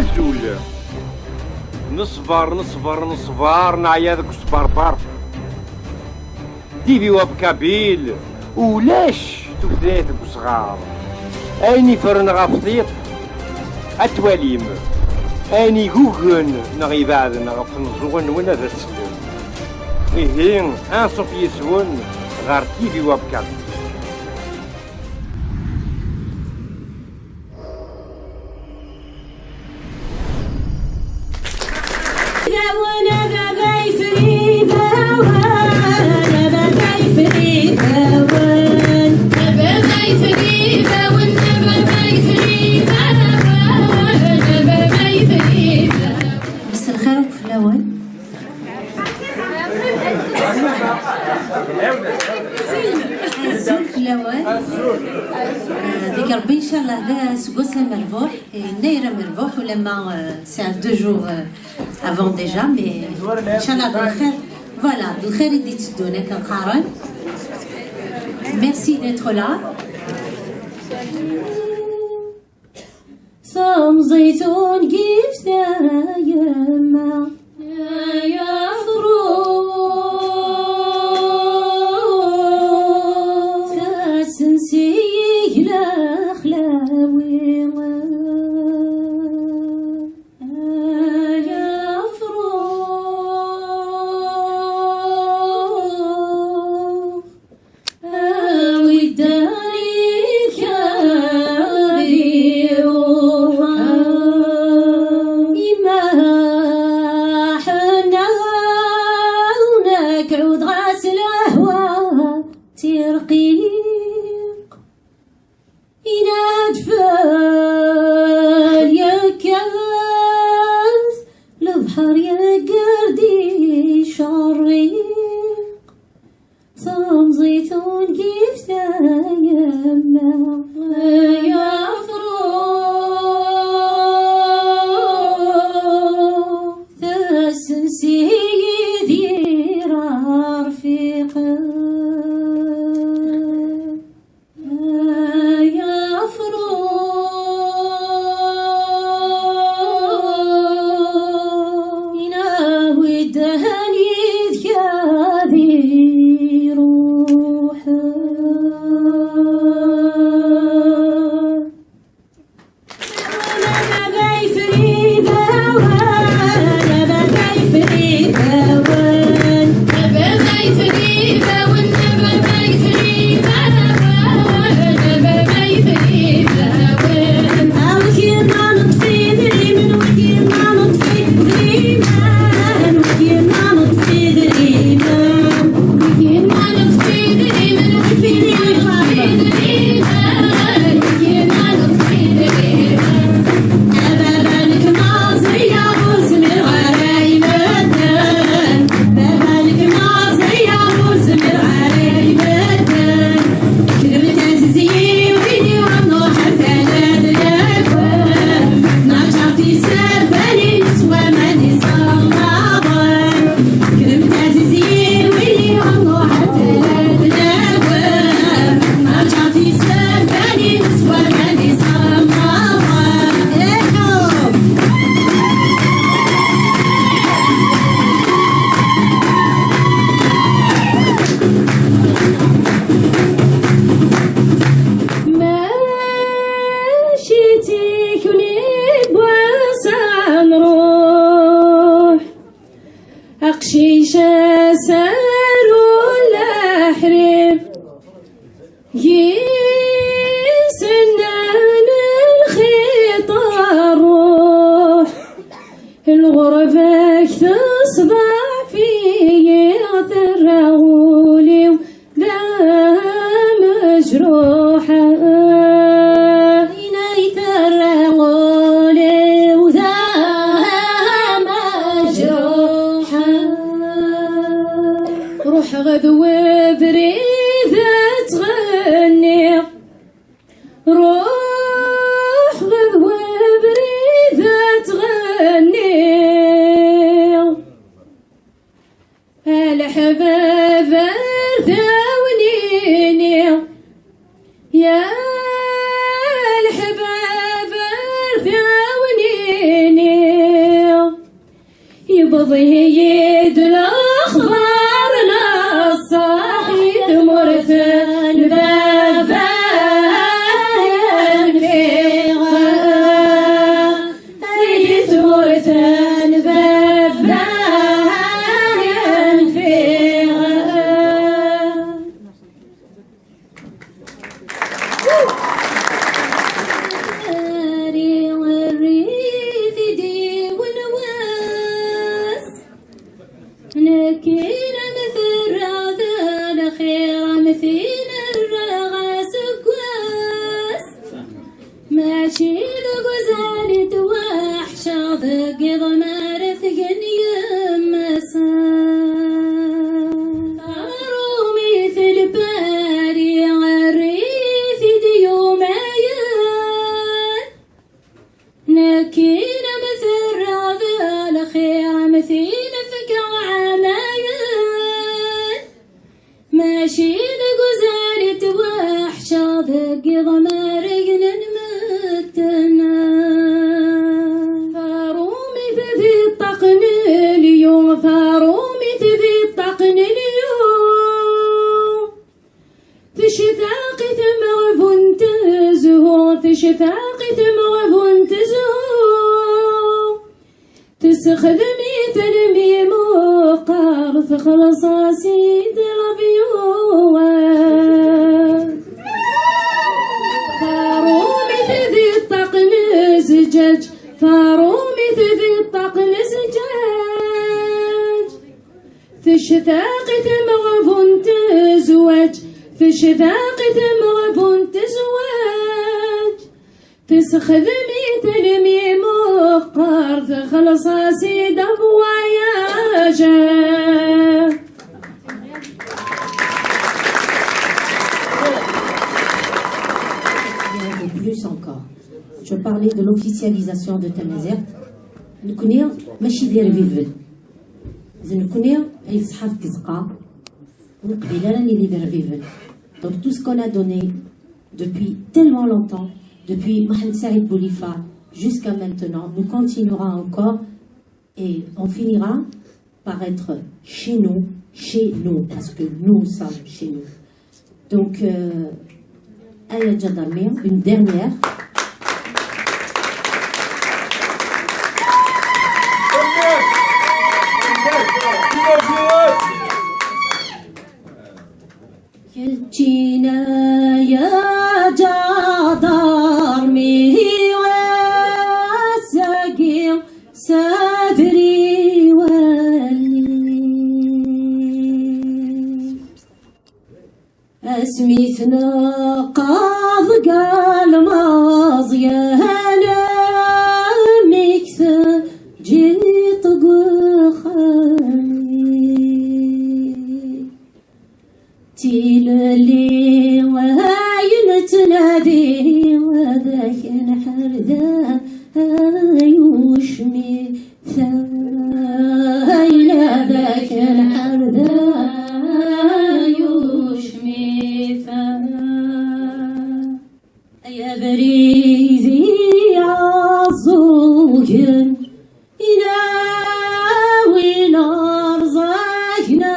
الزول نصبر نصبر نصبر نعيا ذاك الصبربر ديفي وبكابيل ولاش تفدات وصغار اني فرن غفطيط اتواليم اني جوجن نغي بعد نغف نزون ولا ذا السلم إيه أنصف يسون غار تيفي وبكابيل. ديك ربي ان شاء الله هذا سكوسه مربوح نايره مربوح ولما ساعه 2 جور افون ديجا مي ان شاء الله بالخير فوالا بالخير يدي تسدونا كنقارن ميرسي ديتر لا صام زيتون كيف يما يا يا الحباب ارثونيني ضهيد الأخبار للصحيد مرثل بفاين في غاب ضهيد مرثل بفاين في غاب لكن مثل هذا الخير مثل الرغاس قواس ماشي لغزال توحش ضق ضمار ثقن يمسا رومي مثل باري غريث ديوم عيان لكن مثل هذا الخير مثل ماشي لغزال توحش ضق ضمار المتنا فارومي في الطقن اليوم فارومي في الطقن اليوم في شفاق ثمر فنتزهو في شفاق ثمر فنتزهو تسخدمي تلمي مقار تخلص سيد الابيوات فارومي في الطقن زجاج فارومي في الطقن زجاج في الشفاق ثمر فنتزواج في الشفاق ثمر فنتزواج تسخدمي تلمي مقار تخلص سيد ابواياجا. Plus encore. Je parlais de l'officialisation de Tamazight. Nous connaissons ماشي ديال فيفل. إذا نكونيا أي صحاف كزقا ونقبل راني اللي دير فيفل. Donc tout ce qu'on a donné depuis tellement longtemps, depuis Mohamed Saïd Boulifa jusqu'à maintenant, nous continuerons encore et on finira par être chez nous, parce que nous sommes chez nous. Donc, Aya Jadamir, une dernière. يجينا يا جدار وساقي صدري ولي اسمي ثنقاض قال ماضيانا مكثر جيت قخاني تيلي وهاين تنادي وذاك الحرذا يوشمي ثايل ذاك الحرذا يوشمي ثا يا بريزي عالزوجن يناوي نار زاكنا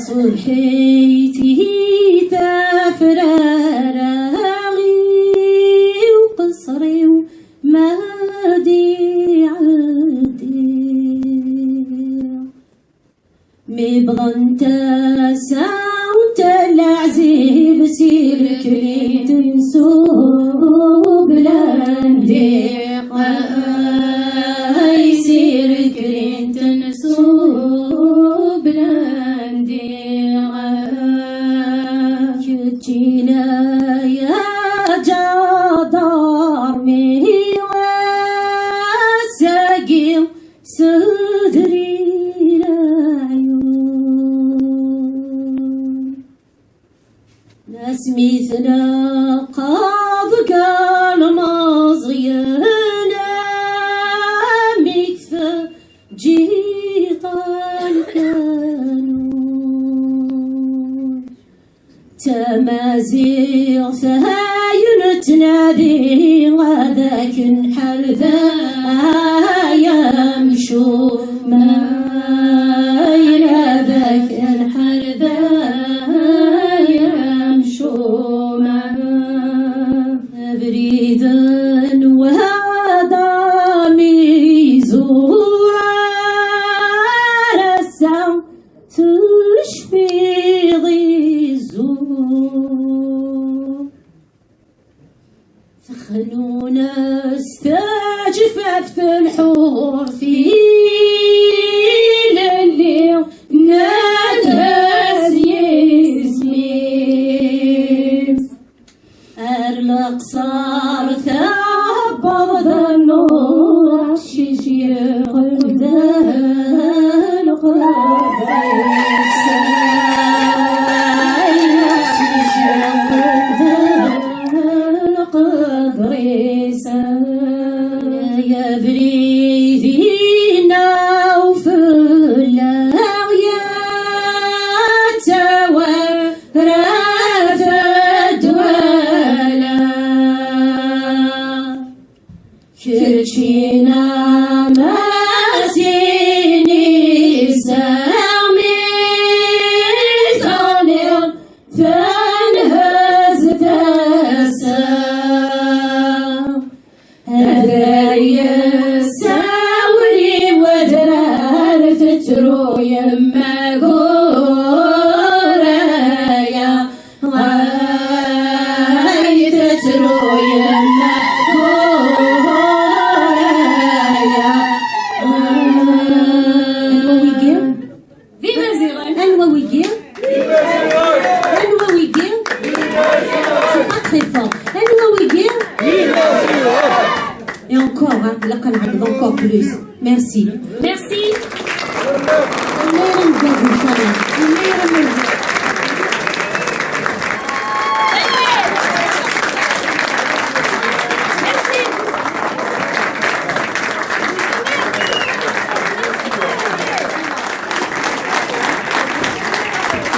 صبحيتي تفرارغي وقصري ومادي عدي مبغن تساوت العزيب سيرك لي تنسوب لاندي سيرك لي تنسوب لاندي جينا يا جدار وساقي صدري العيون ناس مثل قاض قال ماضينا مكثر جيطان كانون تمازيغ سهاينتنا نادي غداك نحل ذا يمشو ما يناداك نحل ذا يمشو ما بريدا وهذا ميزورا رسام تشفي الزور خلونا استجففت الحور في الليل نادى يسمين أرلق صار ثبض النور شيشي قدال يا بريدينا وفلا يا تورات الدولا كرشينا ماسيني سامي ثانيا فانهز تسام هذا يساوري ودرار تترو يما قوريا غاي تترو يما قوريا Viva Zéro! Alwa Wigir! Alwa Wigir! C'est pas très fort. Alwa Wigir! Et encore, hein, encore plus. Merci. Merci.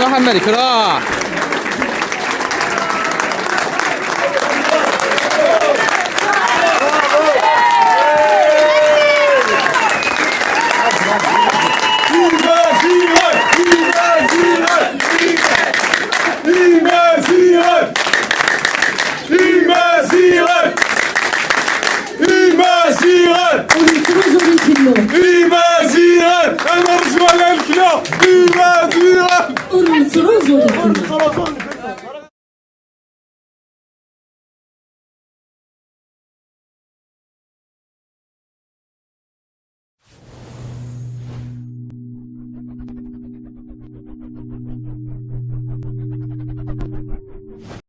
راح الملك راح. أنا رجل على الكلا.